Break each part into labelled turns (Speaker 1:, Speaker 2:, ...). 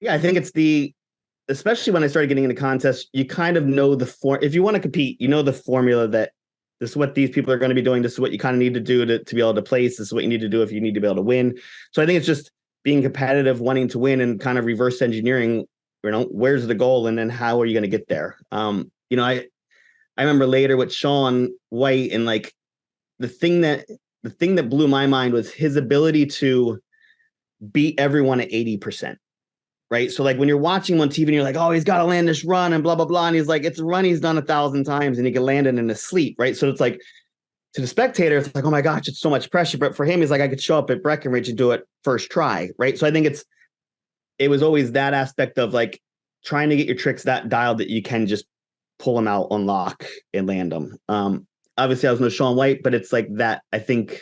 Speaker 1: Yeah, I think especially when I started getting into contests, you kind of know if you want to compete, you know the formula that this is what these people are going to be doing. This is what you kind of need to do to be able to place. This is what you need to do if you need to be able to win. So I think it's just being competitive, wanting to win, and kind of reverse engineering, where's the goal and then how are you going to get there? I remember later with Shaun White, and like the thing that blew my mind was his ability to beat everyone at 80%. Right. So like when you're watching him on TV and you're like, oh, he's got to land this run and blah, blah, blah. And he's like, it's a run he's done 1,000 times and he can land it in his sleep. Right. So it's like, to the spectator, it's like, oh my gosh, it's so much pressure. But for him, he's like, I could show up at Breckenridge and do it first try. Right. So I think it was always that aspect of like trying to get your tricks that dialed that you can just pull them out, unlock and land them. Obviously I was no Shaun White, but it's like that, I think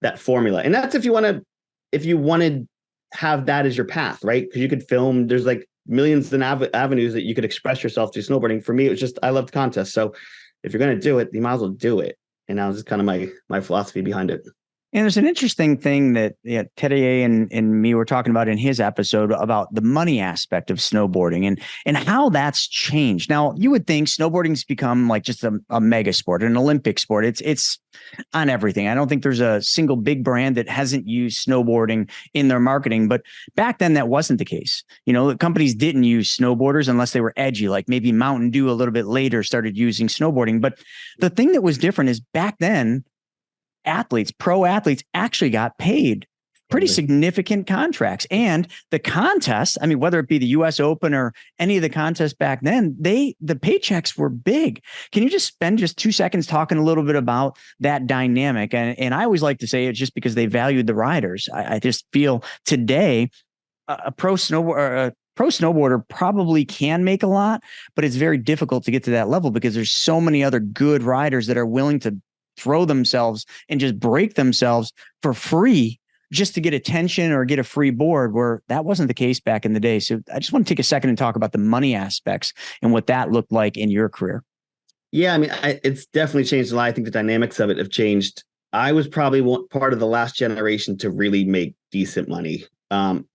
Speaker 1: that formula. And that's if you wanted have that as your path, right? Because you could film, there's like millions of avenues that you could express yourself through snowboarding. For me, it was just, I loved contests. So if you're going to do it, you might as well do it. And that was just kind of my philosophy behind it.
Speaker 2: And there's an interesting thing that Teddy and me were talking about in his episode about the money aspect of snowboarding and how that's changed. Now, you would think snowboarding's become like just a mega sport, an Olympic sport. It's on everything. I don't think there's a single big brand that hasn't used snowboarding in their marketing. But back then, that wasn't the case. The companies didn't use snowboarders unless they were edgy, like maybe Mountain Dew a little bit later started using snowboarding. But the thing that was different is back then, pro athletes actually got paid pretty significant contracts. And the contest, I mean, whether it be the US Open or any of the contests back then, the paychecks were big. Can you just spend just 2 seconds talking a little bit about that dynamic? And I always like to say it's just because they valued the riders. I just feel today a pro snowboarder probably can make a lot, but it's very difficult to get to that level because there's so many other good riders that are willing to throw themselves and just break themselves for free just to get attention or get a free board, where that wasn't the case back in the day. So I just want to take a second and talk about the money aspects and what that looked like in your career.
Speaker 1: Yeah, I mean, it's definitely changed a lot. I think the dynamics of it have changed. I was probably part of the last generation to really make decent money.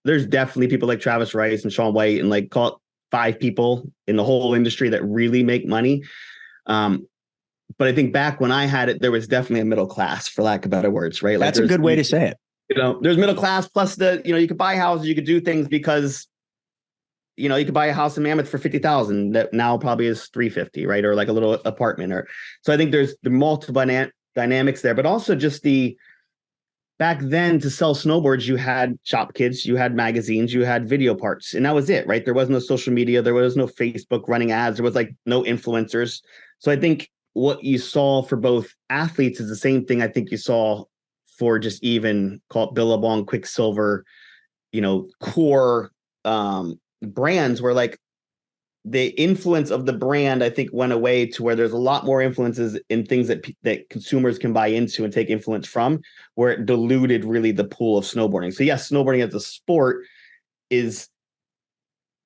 Speaker 1: There's definitely people like Travis Rice and Shaun White and like call it 5 people in the whole industry that really make money. But I think back when I had it, there was definitely a middle class, for lack of better words, right?
Speaker 2: Like that's a good way to say it.
Speaker 1: There's middle class plus you could buy houses, you could do things because, you could buy a house in Mammoth for 50,000 that now probably is 350, right? Or like a little apartment. So I think there's the multiple dynamics there, but also just back then to sell snowboards, you had shop kits, you had magazines, you had video parts, and that was it, right? There was no social media. There was no Facebook running ads. There was like no influencers. So I think what you saw for both athletes is the same thing I think you saw for just even call it Billabong, Quicksilver, core brands, where like the influence of the brand, I think, went away to where there's a lot more influences in things that consumers can buy into and take influence from, where it diluted really the pool of snowboarding. So yes, snowboarding as a sport is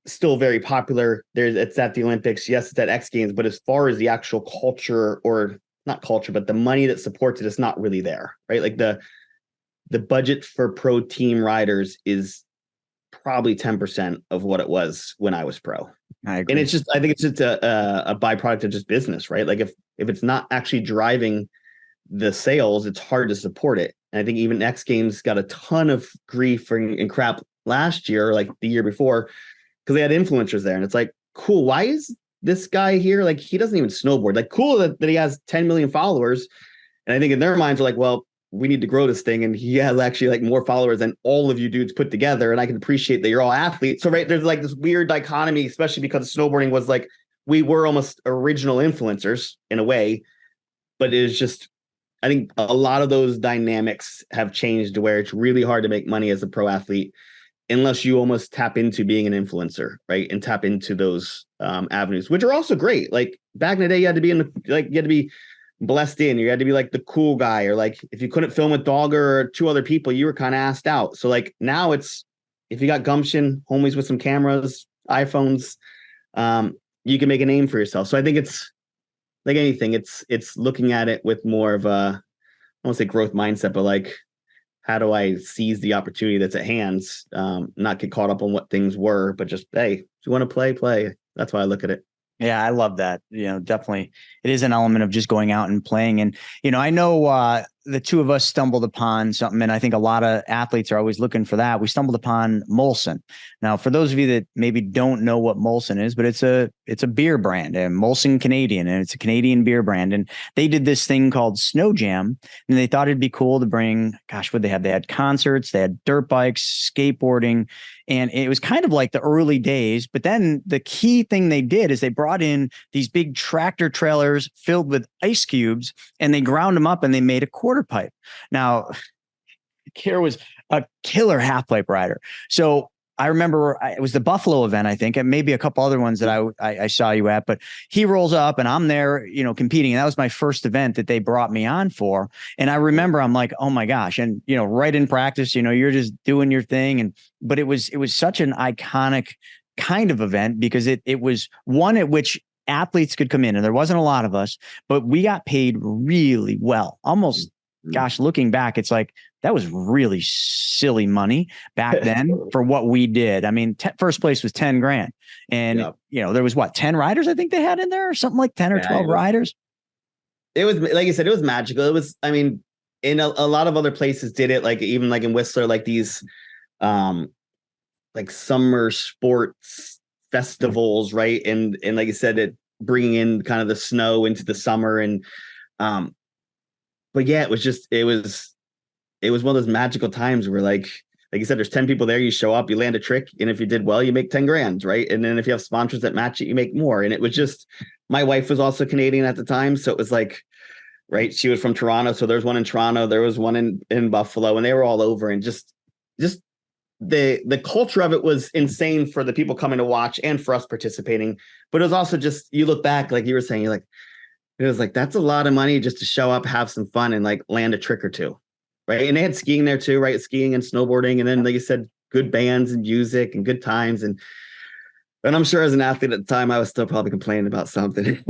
Speaker 1: still very popular. It's at the Olympics. Yes, it's at X Games. But as far as the actual culture, or not culture, but the money that supports it is not really there, right? Like the budget for pro team riders is probably 10% of what it was when I was pro.
Speaker 2: I agree.
Speaker 1: And I think it's just a byproduct of just business, right? Like if it's not actually driving the sales, it's hard to support it. And I think even X Games got a ton of grief and crap last year, like the year before, because they had influencers there. And it's like, cool, why is this guy here? Like, he doesn't even snowboard. Like, cool that he has 10 million followers. And I think in their minds, are like, well, we need to grow this thing. And he has actually like more followers than all of you dudes put together. And I can appreciate that you're all athletes. So, right, there's like this weird dichotomy, especially because snowboarding was like, we were almost original influencers in a way. But it is just, I think a lot of those dynamics have changed to where it's really hard to make money as a pro athlete unless you almost tap into being an influencer, right? And tap into those avenues, which are also great. Like back in the day, you had to be blessed in. You had to be like the cool guy, or like if you couldn't film with Dogger or 2 other people, you were kind of asked out. So like now it's, if you got gumption, homies with some cameras, iPhones, you can make a name for yourself. So I think it's like anything, it's looking at it with more of a, I won't say growth mindset, but like, how do I seize the opportunity that's at hand? Not get caught up on what things were, but just, hey, if you want to play. That's why I look at it.
Speaker 2: Yeah, I love that. Definitely it is an element of just going out and playing. And, I know the two of us stumbled upon something, and I think a lot of athletes are always looking for that. We stumbled upon Molson. Now, for those of you that maybe don't know what Molson is, but it's a beer brand, and Molson Canadian, and it's a Canadian beer brand. And they did this thing called Snow Jam, and they thought it'd be cool to bring, gosh, what they had? They had concerts, they had dirt bikes, skateboarding, and it was kind of like the early days. But then the key thing they did is they brought in these big tractor trailers filled with ice cubes, and they ground them up and they made a quarter pipe. Now, Keir was a killer half pipe rider. So I remember it was the Buffalo event, I think, and maybe a couple other ones that I saw you at, but he rolls up and I'm there, competing. And that was my first event that they brought me on for. And I remember I'm like, oh my gosh. And, right in practice, you're just doing your thing. But it was such an iconic kind of event because it was one at which athletes could come in, and there wasn't a lot of us, but we got paid really well. Almost, gosh, looking back, it's like, that was really silly money back then for what we did. I mean, first place was 10 grand. And, there was 10 riders I think they had in there, or something like 10 or 12 riders.
Speaker 1: It was, like you said, it was magical. It was, I mean, in a lot of other places did it, like even like in Whistler, like these like summer sports festivals, right? And like you said, it bringing in kind of the snow into the summer. And but yeah, it was one of those magical times where like you said, there's 10 people there, you show up, you land a trick, and if you did well, you make 10 grand, right? And then if you have sponsors that match it, you make more. And it was just, my wife was also Canadian at the time, so it was like, right, she was from Toronto, so there's one in Toronto, there was one in Buffalo, and they were all over. And just the culture of it was insane for the people coming to watch and for us participating. But it was also just, you look back, like you were saying, it was like, that's a lot of money just to show up, have some fun, and like land a trick or two. Right. And they had skiing there too, right? Skiing and snowboarding. And then, like you said, good bands and music and good times. And I'm sure as an athlete at the time, I was still probably complaining about something.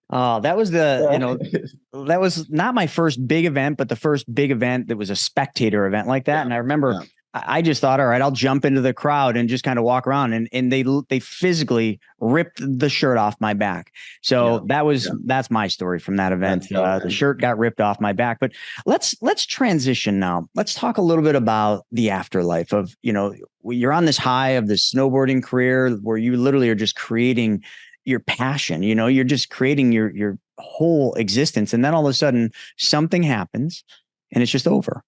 Speaker 2: Oh, that was that was not my first big event, but the first big event that was a spectator event like that. Yeah. And I remember I just thought, all right, I'll jump into the crowd and just kind of walk around, and they physically ripped the shirt off my back. So that's my story from that event. The shirt got ripped off my back. But let's transition now. Let's talk a little bit about the afterlife of, you're on this high of the snowboarding career where you literally are just creating your passion, you're just creating your whole existence. And then all of a sudden something happens and it's just over.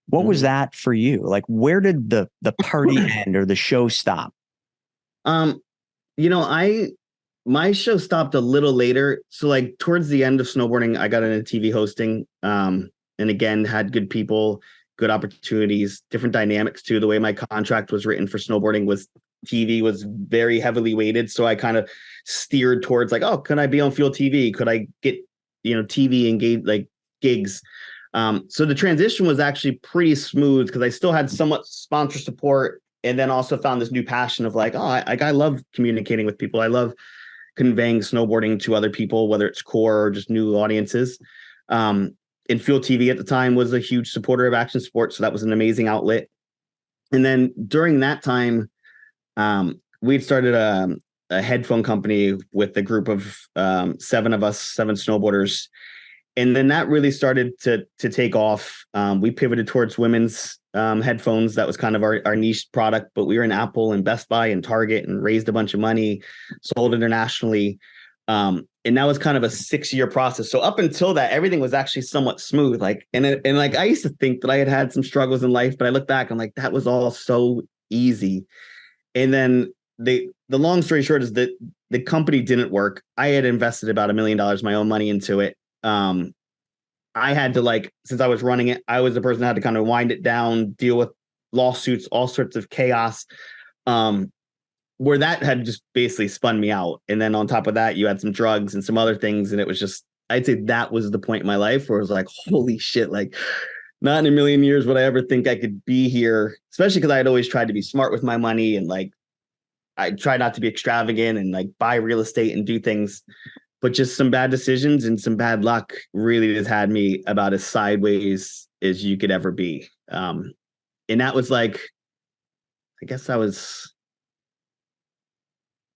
Speaker 2: What was that for you? Like, where did the party end or the show stop?
Speaker 1: My show stopped a little later. So like towards the end of snowboarding, I got into TV hosting, and again, had good people, good opportunities, different dynamics too. The way my contract was written for snowboarding was TV was very heavily weighted. So I kind of steered towards like, oh, could I be on Fuel TV? Could I get, TV engaged, like gigs? So the transition was actually pretty smooth because I still had somewhat sponsor support, and then also found this new passion of like, I love communicating with people. I love conveying snowboarding to other people, whether it's core or just new audiences. And Fuel TV at the time was a huge supporter of action sports, so that was an amazing outlet. And then during that time, we'd started a headphone company with a group of 7 of us, 7 snowboarders. And then that really started to take off. We pivoted towards women's headphones. That was kind of our niche product, but we were in Apple and Best Buy and Target and raised a bunch of money, sold internationally. And that was kind of a 6-year process. So up until that, everything was actually somewhat smooth. Like, and I used to think that I had some struggles in life, but I look back, I'm like, that was all so easy. And then the long story short is that the company didn't work. I had invested about $1 million my own money into it. I had to, since I was running it, I was the person that had to kind of wind it down, deal with lawsuits, all sorts of chaos, where that had just basically spun me out. And then on top of that, you had some drugs and some other things. And it was just, I'd say that was the point in my life where it was like, holy shit, like not in a million years would I ever think I could be here, especially because I had always tried to be smart with my money. And I tried not to be extravagant and buy real estate and do things. but just some bad decisions and some bad luck really just had me about as sideways as you could ever be. And that was like, I guess I was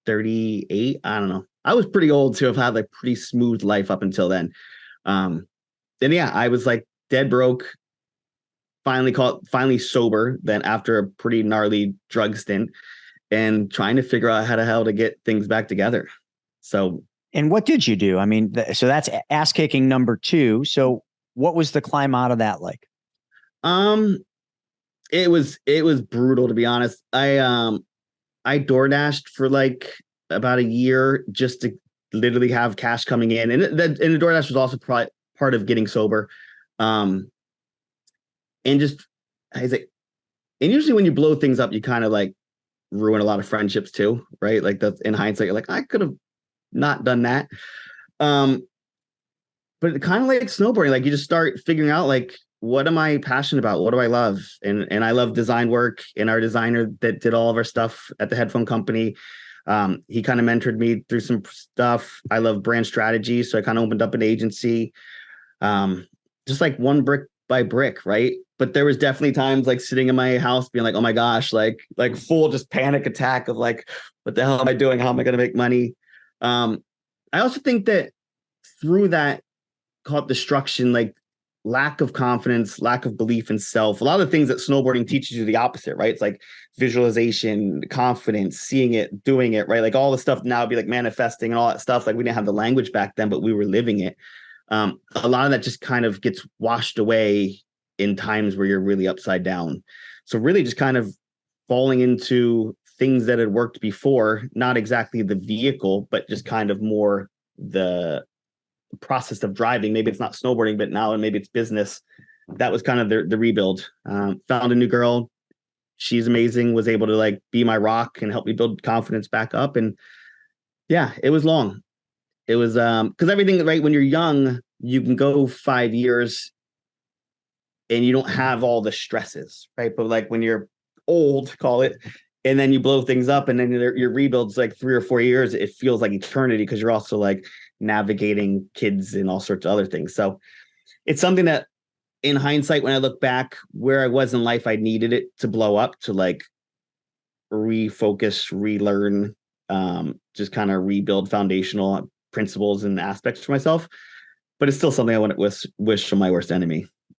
Speaker 1: 38. I don't know. I was pretty old to have had like pretty smooth life up until then. Then yeah, I was like dead broke, finally sober, then after a pretty gnarly drug stint, and trying to figure out how the hell to get things back together. So,
Speaker 2: and what did you do? I mean, so that's ass kicking number 2. So what was the climb out of that like?
Speaker 1: It was brutal, to be honest. I DoorDashed for like about a year just to literally have cash coming in, and the DoorDash was also part of getting sober. And just I was like, and usually when you blow things up, you kind of like ruin a lot of friendships too, right? Like that's in hindsight, you're like, I could have not done that. But kind of like snowboarding, like you just start figuring out like, what am I passionate about? What do I love? And I love design work, and our designer that did all of our stuff at the headphone company, he kind of mentored me through some stuff. I love brand strategy, so I kind of opened up an agency, just like one brick by brick, right? But there was definitely times like sitting in my house being like, oh my gosh, like full just panic attack of like, what the hell am I doing? How am I going to make money? I also think that through that called destruction, like lack of confidence, lack of belief in self, a lot of the things that snowboarding teaches you the opposite, right? It's like visualization, confidence, seeing it, doing it, right? Like all the stuff now would be like manifesting and all that stuff. Like we didn't have the language back then, but we were living it. A lot of that just kind of gets washed away in times where you're really upside down. So really just kind of falling into things that had worked before, not exactly the vehicle, but just kind of more the process of driving. Maybe it's not snowboarding, but now, and maybe it's business. That was kind of the rebuild. Found a new girl. She's amazing, was able to like be my rock and help me build confidence back up. And yeah, it was long. It was because everything, right, when you're young, you can go 5 years and you don't have all the stresses, right? But like when you're old, call it, and then you blow things up, and then your rebuild's like 3 or 4 years, it feels like eternity because you're also like navigating kids and all sorts of other things. So it's something that in hindsight, when I look back where I was in life, I needed it to blow up to like refocus, relearn, just kind of rebuild foundational principles and aspects for myself. But it's still something I wouldn't wish from my worst enemy.